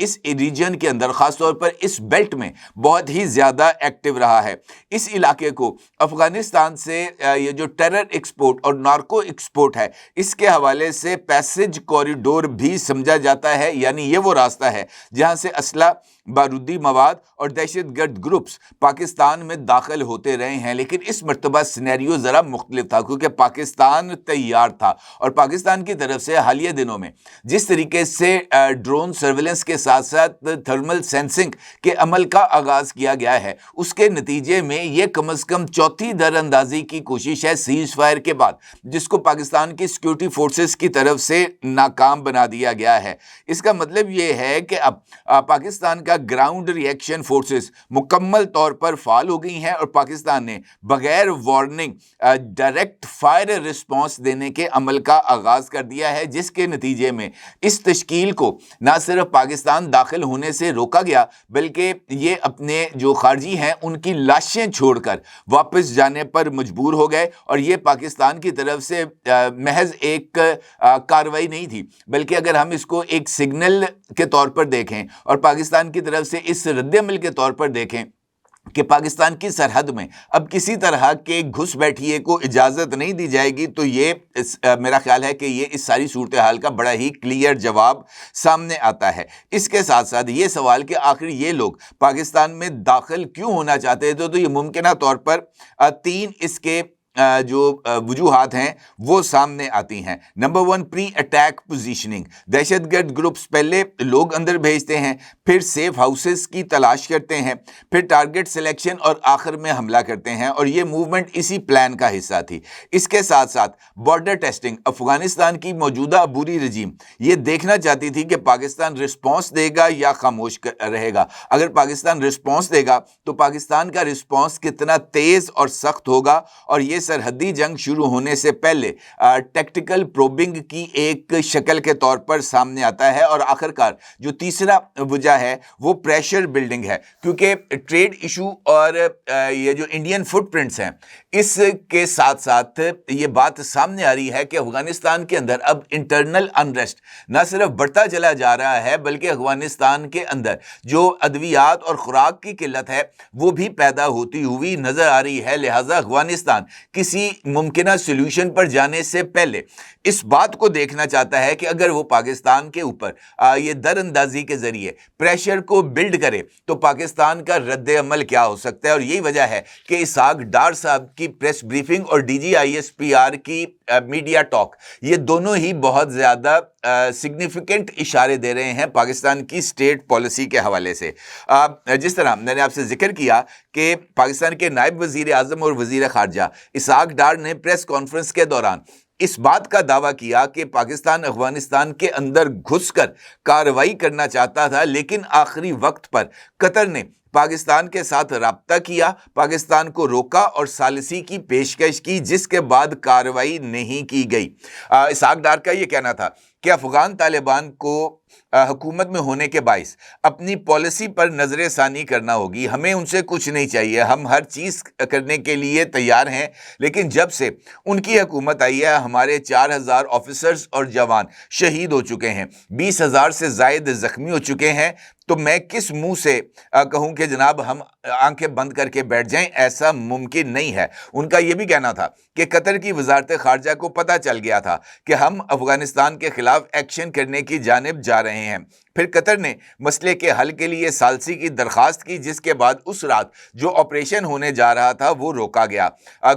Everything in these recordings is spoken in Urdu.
اس ریجن کے اندر خاص طور پر اس بیلٹ میں بہت ہی زیادہ ایکٹیو رہا ہے۔ اس علاقے کو افغانستان سے یہ جو ٹیرر ایکسپورٹ اور نارکو ایکسپورٹ ہے اس کے حوالے سے پیسج کوریڈور بھی سمجھا جاتا ہے، یعنی یہ وہ راستہ ہے جہاں سے اسلحہ، بارودی مواد اور دہشت گرد گروپس پاکستان میں داخل ہوتے رہے ہیں۔ لیکن اس مرتبہ سینیریو ذرا مختلف تھا کیونکہ پاکستان تیار تھا، اور پاکستان کی طرف سے حالیہ دنوں میں جس طریقے سے ڈرون سرویلنس کے ساتھ ساتھ تھرمل سینسنگ کے عمل کا آغاز کیا گیا ہے، اس کے نتیجے میں یہ کم از کم چوتھی در اندازی کی کوشش ہے سیز فائر کے بعد، جس کو پاکستان کی سیکیورٹی فورسز کی طرف سے ناکام بنا دیا گیا ہے۔ اس کا مطلب یہ ہے کہ اب پاکستان کا گراؤنڈ ری ایکشن فورسز مکمل طور پر فعال ہو گئی ہیں، اور پاکستان نے بغیر وارننگ ڈائریکٹ فائر رسپانس دینے کے عمل کا آغاز کر دیا ہے، جس کے نتیجے میں اس تشکیل کو نہ صرف پاکستان داخل ہونے سے روکا گیا بلکہ یہ اپنے جو خارجی ہیں ان کی لاشیں چھوڑ کر واپس جانے پر مجبور ہو گئے، اور یہ پاکستان کی طرف سے محض ایک کارروائی نہیں تھی، بلکہ اگر ہم اس کو ایک سگنل کے طور پر دیکھیں اور پاکستان کی طرف سے اس رد عمل کے طور پر دیکھیں کہ پاکستان کی سرحد میں اب کسی طرح کے گھس بیٹھیے کو اجازت نہیں دی جائے گی، تو یہ میرا خیال ہے کہ یہ اس ساری صورتحال کا بڑا ہی کلیئر جواب سامنے آتا ہے۔ اس کے ساتھ ساتھ یہ سوال کہ آخر یہ لوگ پاکستان میں داخل کیوں ہونا چاہتے تھے، تو یہ ممکنہ طور پر تین اس کے جو وجوہات ہیں وہ سامنے آتی ہیں۔ نمبر 1، پری اٹیک پوزیشننگ۔ دہشت گرد گروپس پہلے لوگ اندر بھیجتے ہیں، پھر سیف ہاؤسز کی تلاش کرتے ہیں، پھر ٹارگٹ سلیکشن اور آخر میں حملہ کرتے ہیں، اور یہ موومنٹ اسی پلان کا حصہ تھی۔ اس کے ساتھ ساتھ بارڈر ٹیسٹنگ۔ افغانستان کی موجودہ عبوری رجیم یہ دیکھنا چاہتی تھی کہ پاکستان رسپانس دے گا یا خاموش رہے گا۔ اگر پاکستان رسپانس دے گا تو پاکستان کا رسپانس کتنا تیز اور سخت ہوگا، اور یہ سرحدی جنگ شروع ہونے سے پہلے ٹیکٹیکل پروبنگ کی ایک شکل کے طور پر سامنے آتا ہے۔ اور آخرکار جو تیسرا وجہ ہے وہ پریشر بلڈنگ ہے، کیونکہ ٹریڈ ایشو اور یہ جو انڈین فٹ پرنٹس ہیں اس کے ساتھ ساتھ یہ بات سامنے آ رہی ہے کہ افغانستان کے اندر اب انٹرنل انریسٹ نہ صرف بڑھتا چلا جا رہا ہے بلکہ افغانستان کے اندر جو ادویات اور خوراک کی قلت ہے وہ بھی پیدا ہوتی ہوئی نظر آ رہی ہے۔ لہٰذا افغانستان کسی ممکنہ سلوشن پر جانے سے پہلے اس بات کو دیکھنا چاہتا ہے کہ اگر وہ پاکستان کے اوپر یہ در اندازی کے ذریعے پریشر کو بلڈ کرے تو پاکستان کا رد عمل کیا ہو سکتا ہے۔ اور یہی وجہ ہے کہ اسحاق ڈار صاحب کی پریس بریفنگ اور D G I S P R کی میڈیا ٹاک یہ دونوں ہی بہت زیادہ سگنیفیکنٹ اشارے دے رہے ہیں پاکستان کی اسٹیٹ پالیسی کے حوالے سے۔ جس طرح میں نے آپ سے ذکر کیا کہ پاکستان کے نائب وزیر اعظم اور وزیر خارجہ اسحاق ڈار نے پریس کانفرنس کے دوران اس بات کا دعویٰ کیا کہ پاکستان افغانستان کے اندر گھس کر کارروائی کرنا چاہتا تھا، لیکن آخری وقت پر قطر نے پاکستان کے ساتھ رابطہ کیا، پاکستان کو روکا اور ثالثی کی پیشکش کی، جس کے بعد کارروائی نہیں کی گئی۔ اسحاق ڈار کا یہ کہنا تھا کہ افغان طالبان کو حکومت میں ہونے کے باعث اپنی پالیسی پر نظر ثانی کرنا ہوگی، ہمیں ان سے کچھ نہیں چاہیے، ہم ہر چیز کرنے کے لیے تیار ہیں، لیکن جب سے ان کی حکومت آئی ہے ہمارے 4000 آفیسرز اور جوان شہید ہو چکے ہیں، 20,000 سے زائد زخمی ہو چکے ہیں، تو میں کس منہ سے کہوں کہ جناب ہم آنکھیں بند کر کے بیٹھ جائیں، ایسا ممکن نہیں ہے۔ ان کا یہ بھی کہنا تھا کہ قطر کی وزارت خارجہ کو پتہ چل گیا تھا کہ ہم افغانستان کے خلاف ایکشن کرنے کی جانب جا رہے ہیں، پھر قطر نے مسئلے کے حل کے لیے ثالثی کی درخواست کی، جس کے بعد اس رات جو آپریشن ہونے جا رہا تھا وہ روکا گیا،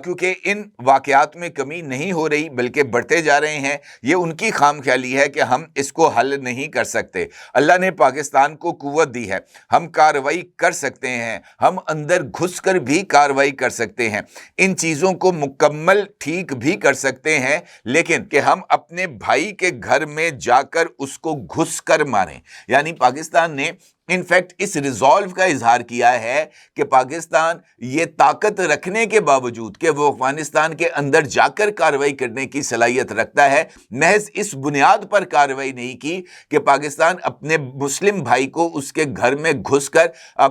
کیونکہ ان واقعات میں کمی نہیں ہو رہی بلکہ بڑھتے جا رہے ہیں۔ یہ ان کی خام خیالی ہے کہ ہم اس کو حل نہیں کر سکتے۔ اللہ نے پاکستان کو قوت دی ہے، ہم کارروائی کر سکتے ہیں، ہم اندر گھس کر بھی کارروائی کر سکتے ہیں، ان چیزوں کو مکمل ٹھیک بھی کر سکتے ہیں، لیکن کہ ہم اپنے بھائی کے گھر میں جا کر اس کو گھس کر ماریں۔ یعنی پاکستان نے انفیکٹ اس ریزالو کا اظہار کیا ہے کہ پاکستان یہ طاقت رکھنے کے باوجود کہ وہ افغانستان کے اندر جا کر کارروائی کرنے کی صلاحیت رکھتا ہے، محض اس بنیاد پر کارروائی نہیں کی کہ پاکستان اپنے مسلم بھائی کو اس کے گھر میں گھس کر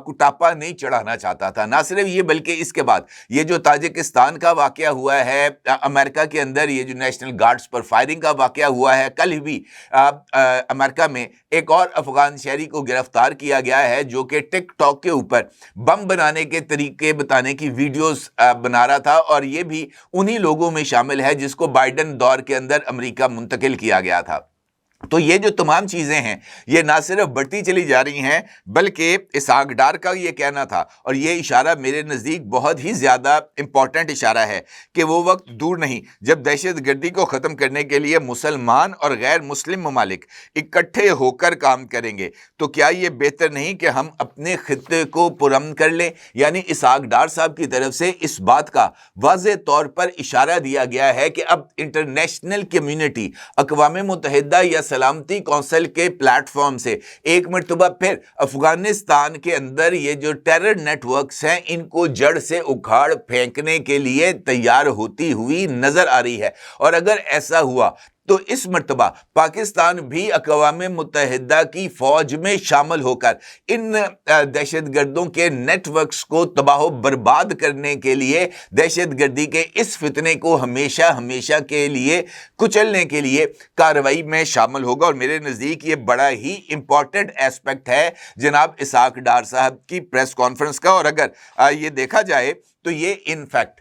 کٹاپا نہیں چڑھانا چاہتا تھا۔ نہ صرف یہ بلکہ اس کے بعد یہ جو تاجکستان کا واقعہ ہوا ہے، امریکہ کے اندر یہ جو نیشنل گارڈز پر فائرنگ کا واقعہ ہوا ہے، کل بھی امریکہ میں ایک اور افغان شہری کو گرفتار کیا گیا ہے جو کہ ٹک ٹاک کے اوپر بم بنانے کے طریقے بتانے کی ویڈیوز بنا رہا تھا، اور یہ بھی انہی لوگوں میں شامل ہے جس کو بائیڈن دور کے اندر امریکہ منتقل کیا گیا تھا۔ تو یہ جو تمام چیزیں ہیں یہ نہ صرف بڑھتی چلی جا رہی ہیں بلکہ اسحاق ڈار کا یہ کہنا تھا، اور یہ اشارہ میرے نزدیک بہت ہی زیادہ امپورٹنٹ اشارہ ہے کہ وہ وقت دور نہیں جب دہشت گردی کو ختم کرنے کے لیے مسلمان اور غیر مسلم ممالک اکٹھے ہو کر کام کریں گے۔ تو کیا یہ بہتر نہیں کہ ہم اپنے خطے کو پرامن کر لیں؟ یعنی اسحاق ڈار صاحب کی طرف سے اس بات کا واضح طور پر اشارہ دیا گیا ہے کہ اب انٹرنیشنل کمیونٹی اقوام متحدہ یا سلامتی کونسل کے پلیٹ فارم سے ایک مرتبہ پھر افغانستان کے اندر یہ جو ٹیرر نیٹ ورکس ہیں ان کو جڑ سے اکھاڑ پھینکنے کے لیے تیار ہوتی ہوئی نظر آ رہی ہے۔ اور اگر ایسا ہوا تو اس مرتبہ پاکستان بھی اقوام متحدہ کی فوج میں شامل ہو کر ان دہشت گردوں کے نیٹ ورکس کو تباہ و برباد کرنے کے لیے، دہشت گردی کے اس فتنے کو ہمیشہ ہمیشہ کے لیے کچلنے کے لیے کارروائی میں شامل ہوگا۔ اور میرے نزدیک یہ بڑا ہی امپورٹنٹ ایسپیکٹ ہے جناب اسحاق ڈار صاحب کی پریس کانفرنس کا۔ اور اگر یہ دیکھا جائے تو یہ انفیکٹ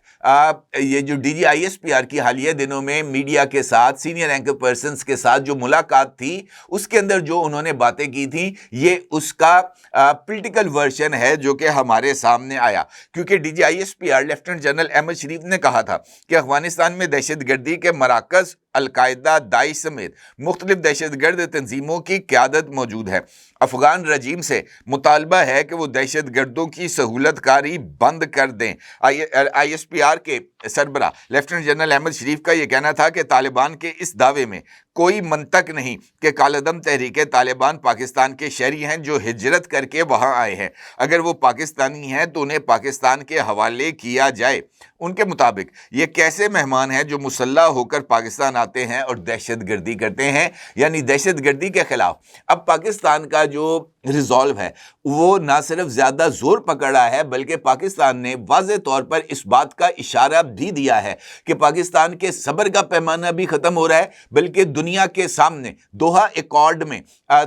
یہ جو D G I S P R کی حالیہ دنوں میں میڈیا کے ساتھ سینئر اینکر پرسنز کے ساتھ جو ملاقات تھی اس کے اندر جو انہوں نے باتیں کی تھیں یہ اس کا پولیٹیکل ورژن ہے جو کہ ہمارے سامنے آیا، کیونکہ D G I S P R lieutenant general Ahmad شریف نے کہا تھا کہ افغانستان میں دہشت گردی کے مراکز القاعدہ، داعش سمیت مختلف دہشت گرد تنظیموں کی قیادت موجود ہے۔ افغان رجیم سے مطالبہ ہے کہ وہ دہشت گردوں کی سہولت کاری بند کر دیں۔ آئی ایس پی آر کے سربراہ لیفٹیننٹ جنرل احمد شریف کا یہ کہنا تھا کہ طالبان کے اس دعوے میں کوئی منطق نہیں کہ کالعدم تحریک طالبان پاکستان کے شہری ہیں جو ہجرت کر کے وہاں آئے ہیں، اگر وہ پاکستانی ہیں تو انہیں پاکستان کے حوالے کیا جائے۔ ان کے مطابق یہ کیسے مہمان ہیں جو مسلح ہو کر پاکستان آتے ہیں اور دہشت گردی کرتے ہیں؟ یعنی دہشت گردی کے خلاف اب پاکستان کا جو ریزالو ہے وہ نہ صرف زیادہ زور پکڑا ہے بلکہ پاکستان نے واضح طور پر اس بات کا اشارہ بھی دیا ہے کہ پاکستان کے صبر کا پیمانہ بھی ختم ہو رہا ہے، بلکہ دنیا کے سامنے دوحہ ایکارڈ میں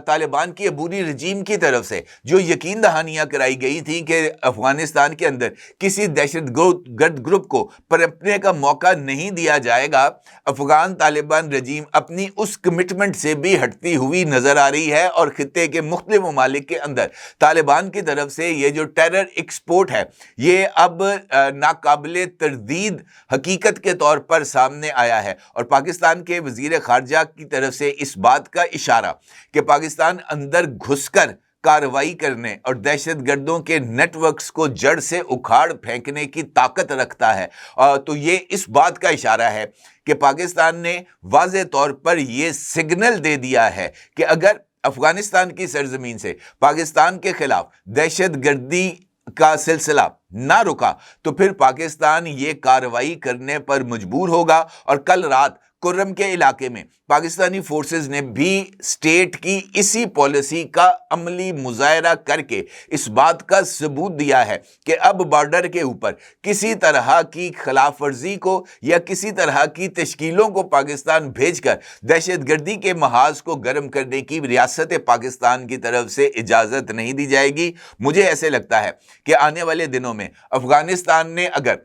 طالبان کی عبوری رجیم کی طرف سے جو یقین دہانیاں کرائی گئی تھیں کہ افغانستان کے اندر کسی دہشت گرد گروپ کو پنپنے کا موقع نہیں دیا جائے گا، افغان طالبان رجیم اپنی اس کمٹمنٹ سے بھی ہٹتی ہوئی نظر آ رہی ہے، اور خطے کے مختلف ممالک کے اندر طالبان کی طرف سے یہ جو ٹیرر ایکسپورٹ ہے یہ اب ناقابل تردید حقیقت کے طور پر سامنے آیا ہے۔ اور پاکستان کے وزیر خارجہ کی طرف سے اس بات کا اشارہ کہ پاکستان اندر گھس کر کارروائی کرنے اور دہشت گردوں کے نیٹ ورکس کو جڑ سے اکھاڑ پھینکنے کی طاقت رکھتا ہے، تو یہ اس بات کا اشارہ ہے کہ پاکستان نے واضح طور پر یہ سگنل دے دیا ہے کہ اگر افغانستان کی سرزمین سے پاکستان کے خلاف دہشت گردی کا سلسلہ نہ رکا تو پھر پاکستان یہ کارروائی کرنے پر مجبور ہوگا۔ اور کل رات کرم کے علاقے میں پاکستانی فورسز نے بھی اسٹیٹ کی اسی پالیسی کا عملی مظاہرہ کر کے اس بات کا ثبوت دیا ہے کہ اب بارڈر کے اوپر کسی طرح کی خلاف ورزی کو یا کسی طرح کی تشکیلوں کو پاکستان بھیج کر دہشت گردی کے محاذ کو گرم کرنے کی ریاست پاکستان کی طرف سے اجازت نہیں دی جائے گی۔ مجھے ایسے لگتا ہے کہ آنے والے دنوں میں افغانستان نے اگر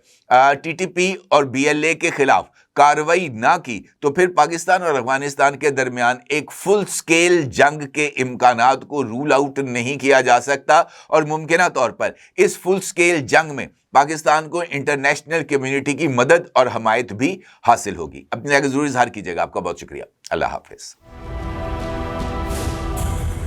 ٹی ٹی پی اور بی ایل اے کے خلاف کارروائی نہ کی تو پھر پاکستان اور افغانستان کے درمیان ایک فل سکیل جنگ کے امکانات کو رول آؤٹ نہیں کیا جا سکتا، اور ممکنہ طور پر اس فل سکیل جنگ میں پاکستان کو انٹرنیشنل کمیونٹی کی مدد اور حمایت بھی حاصل ہوگی۔ اپنے آگے ضرور اظہار کیجیے گا۔ آپ کا بہت شکریہ۔ اللہ حافظ۔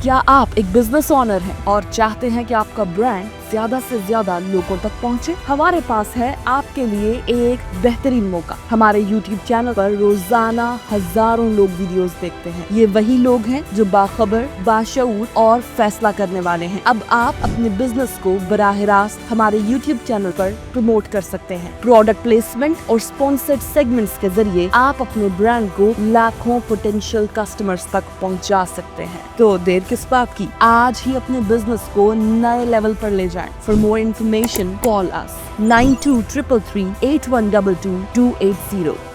کیا آپ ایک بزنس اونر ہیں اور چاہتے ہیں کہ آپ کا برانڈ زیادہ سے زیادہ لوگوں تک پہنچے؟ ہمارے پاس ہے آپ کے لیے ایک بہترین موقع۔ ہمارے یوٹیوب چینل پر روزانہ ہزاروں لوگ ویڈیوز دیکھتے ہیں۔ یہ وہی لوگ ہیں جو باخبر، باشعور اور فیصلہ کرنے والے ہیں۔ اب آپ اپنے بزنس کو براہ راست ہمارے یوٹیوب چینل پر پروموٹ کر سکتے ہیں۔ پروڈکٹ پلیسمنٹ اور اسپانسرڈ سیگمنٹس کے ذریعے آپ اپنے برانڈ کو لاکھوں پوٹینشیل کسٹمرز تک پہنچا سکتے ہیں۔ تو دیر کس بات کی؟ آج ہی اپنے بزنس کو نئے لیول پر لے جائیں۔ For more information, call us 9233 8122 280.